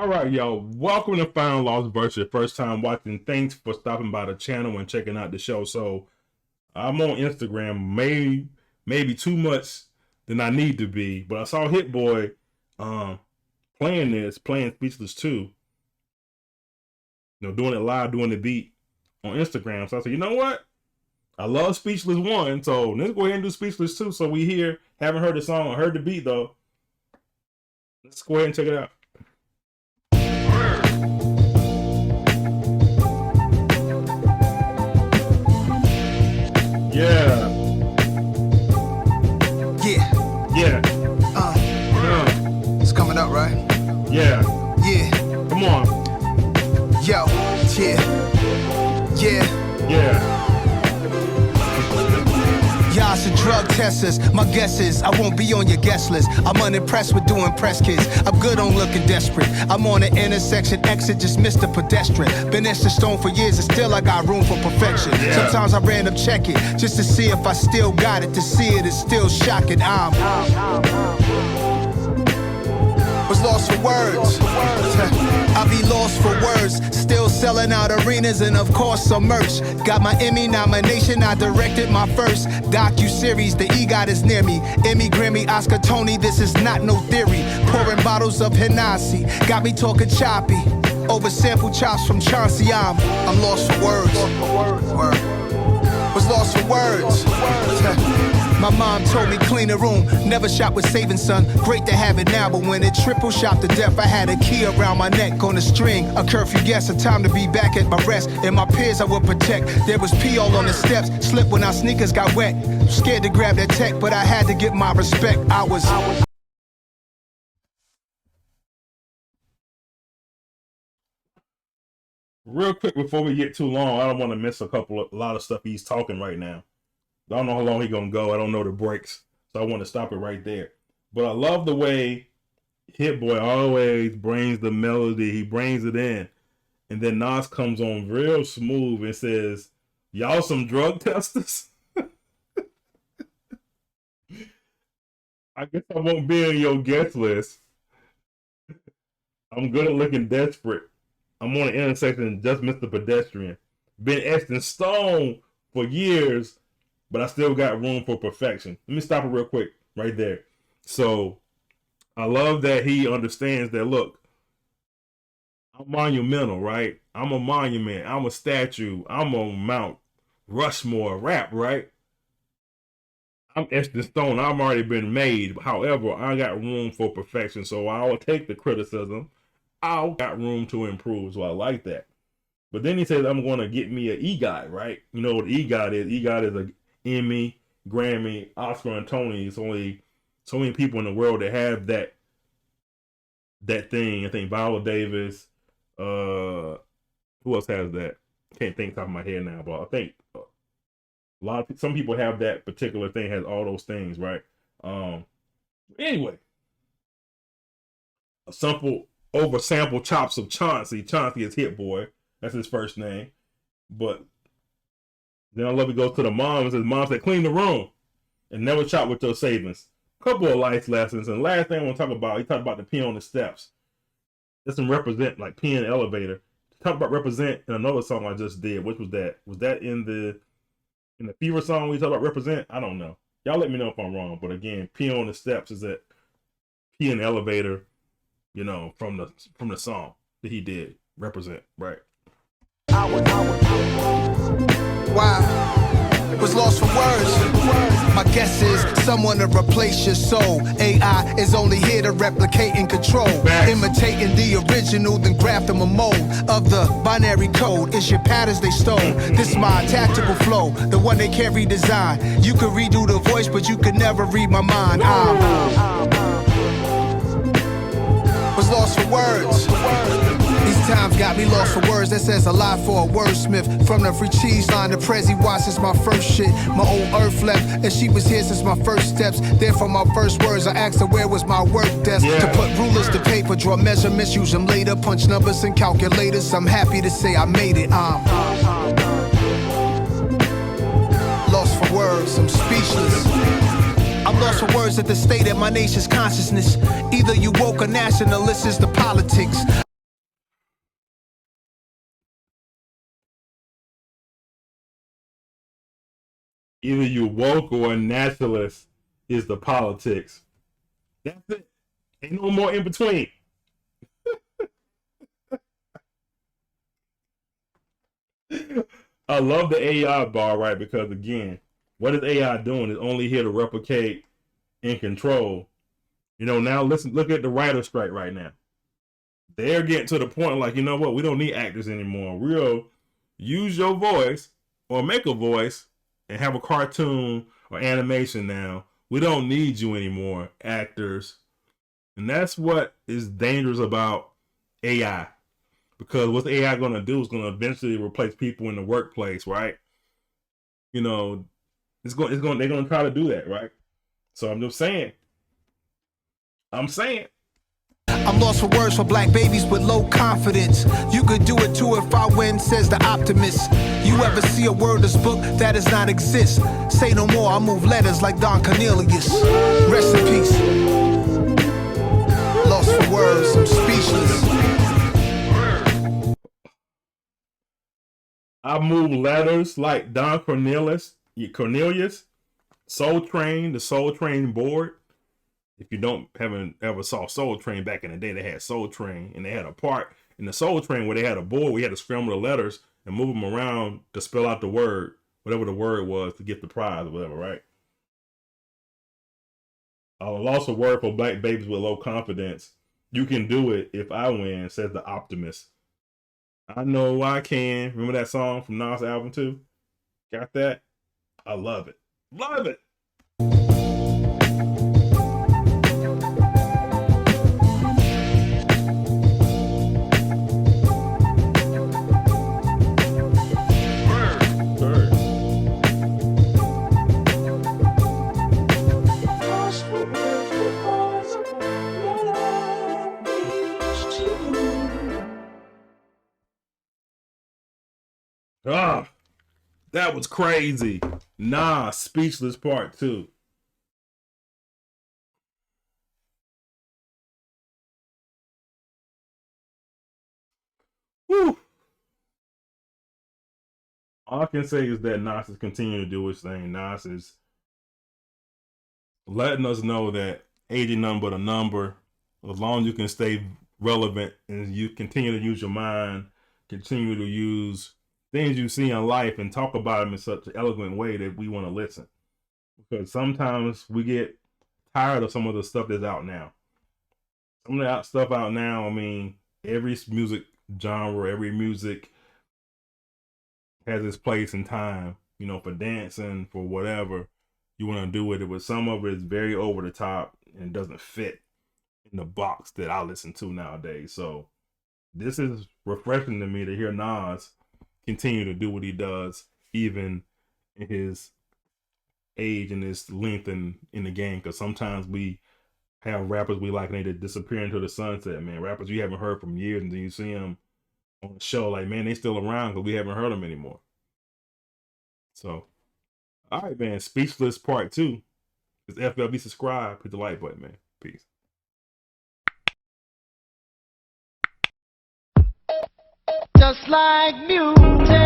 All right, y'all. Welcome to Found Lost Versus. First time watching. Thanks for stopping by the channel and checking out the show. So I'm on Instagram, maybe too much than I need to be, but I saw Hit Boy playing Speechless 2. Doing it live, doing the beat on Instagram. So I said, you know what? I love Speechless 1, so let's go ahead and do Speechless 2. So we here, haven't heard the song, I heard the beat though. Let's go ahead and check it out. Yeah. It's coming up, right? Yeah. Yeah. Come on. Yo. Yeah. Y'all should drug test us. My guess is I won't be on your guest list. I'm unimpressed with doing press kids. I'm good on looking desperate. I'm on the intersection exit, just missed the pedestrian. Been etched in stone for years and still I got room for perfection. Sometimes I random check it just to see if I still got it. To see it is still shocking. Was lost for words. I be lost for words. Still selling out arenas and of course some merch. Got my Emmy nomination, I directed my first docu-series. The EGOT is near me. Emmy, Grammy, Oscar, Tony, this is not no theory. Pouring bottles of Hennessy, got me talking choppy. Over sample chops from Chauncey. I'm lost for words. Was lost for words. My mom told me clean the room, never shop with saving son. Great to have it now, but when it triple shot to death, I had a key around my neck on a string. A curfew guess, a time to be back at my rest. And my peers I would protect. There was pee all on the steps, slipped when our sneakers got wet. Scared to grab that tech, but I had to get my respect. I was Real quick before we get too long, I don't want to miss a lot of stuff he's talking right now. I don't know how long he's gonna go. I don't know the breaks, so I want to stop it right there. But I love the way Hit Boy always brings the melody. He brings it in, and then Nas comes on real smooth and says, "Y'all some drug testers." I guess I won't be on your guest list. I'm good at looking desperate. I'm on the intersection and just missed the pedestrian. Been etched in stone for years, but I still got room for perfection. Let me stop it real quick right there. So I love that he understands that, look, I'm monumental, right? I'm a monument. I'm a statue. I'm on Mount Rushmore rap, right? I'm etched in stone. I've already been made. However, I got room for perfection. So I'll take the criticism. I got room to improve. So I like that. But then he says, I'm going to get me an EGOT, right? You know what EGOT is? EGOT is a Emmy, Grammy, Oscar, and Tony. It's only so many people in the world that have that thing. I think Viola Davis. Who else has that? Can't think top of my head now, but I think some people have that particular thing. Has all those things, right? Anyway, a sample chops of Chauncey. Chauncey is Hit Boy. That's his first name, but. Then I love it goes to the mom and says, "Mom said, clean the room and never shop with your savings." Couple of life lessons. And last thing I want to talk about, he talked about the pee on the steps. That's some represent, like pee in the elevator. Talk about represent in another song I just did. Which was that? Was that in the Fever song we talk about represent? I don't know. Y'all let me know if I'm wrong. But again, pee on the steps is that pee in the elevator, from the song that he did. Represent, right? Wow, was lost for words. My guess is someone to replace your soul. AI is only here to replicate and control. Imitating the original, then graft them a mold of the binary code. It's your patterns they stole. This is my tactical flow, the one they can't redesign. You can redo the voice, but you could never read my mind. Was lost for words. These times got me lost for words. That says a lot for a wordsmith. From the free cheese line to Prezi Watts is my first shit. My old earth left, and she was here since my first steps. Then from my first words, I asked her where was my work desk. To put rulers to paper, draw measurements, use them later, punch numbers and calculators. I'm happy to say I made it. Lost for words, I'm speechless. I'm lost for words at the state of my nation's consciousness. Either you woke or nationalist is the politics. Either you woke or a naturalist is the politics. That's it. Ain't no more in between. I love the AI bar, right? Because again, what is AI doing? It's only here to replicate and control. You know, now listen, look at the writer's strike right now. They're getting to the point like, you know what? We don't need actors anymore. We'll use your voice or make a voice and have a cartoon or animation now. We don't need you anymore, actors. And that's what is dangerous about AI. Because what's AI going to do is going to eventually replace people in the workplace, right? You know, they're going to try to do that, right? So I'm just saying. I'm lost for words for black babies with low confidence. You could do it too if I win, says the optimist. You ever see a wordless book that does not exist? Say no more, I move letters like Don Cornelius. Rest in peace. Lost for words, I'm speechless. I move letters like Don Cornelius, Soul Train, the Soul Train board. If you haven't ever saw Soul Train back in the day, they had Soul Train, and they had a part in the Soul Train where they had a board. We had to scramble the letters and move them around to spell out the word, whatever the word was, to get the prize or whatever, right? I lost a word for black babies with low confidence. You can do it if I win, says the optimist. I know I can. Remember that song from Nas' album too? Got that? I love it. Love it. Ah, that was crazy. Nah, Speechless Part 2. Whew. All I can say is that Nas is continuing to do his thing. Nas is letting us know that age is nothing but a number. As long as you can stay relevant and you continue to use your mind, continue to use things you see in life and talk about them in such an eloquent way that we want to listen. Because sometimes we get tired of some of the stuff that's out now. Some of the stuff out now, I mean, every music genre, every music has its place and time, you know, for dancing, for whatever you want to do with it. But some of it is very over the top and doesn't fit in the box that I listen to nowadays. So this is refreshing to me to hear Nas continue to do what he does, even in his age and his length in the game. Because sometimes we have rappers we like and they just disappear into the sunset, man. Rappers you haven't heard from years, and then you see them on the show, like, man, they still around because we haven't heard them anymore. So, all right, man. Speechless Part 2. It's FLB. Subscribe. Hit the like button, man. Peace. Just like music.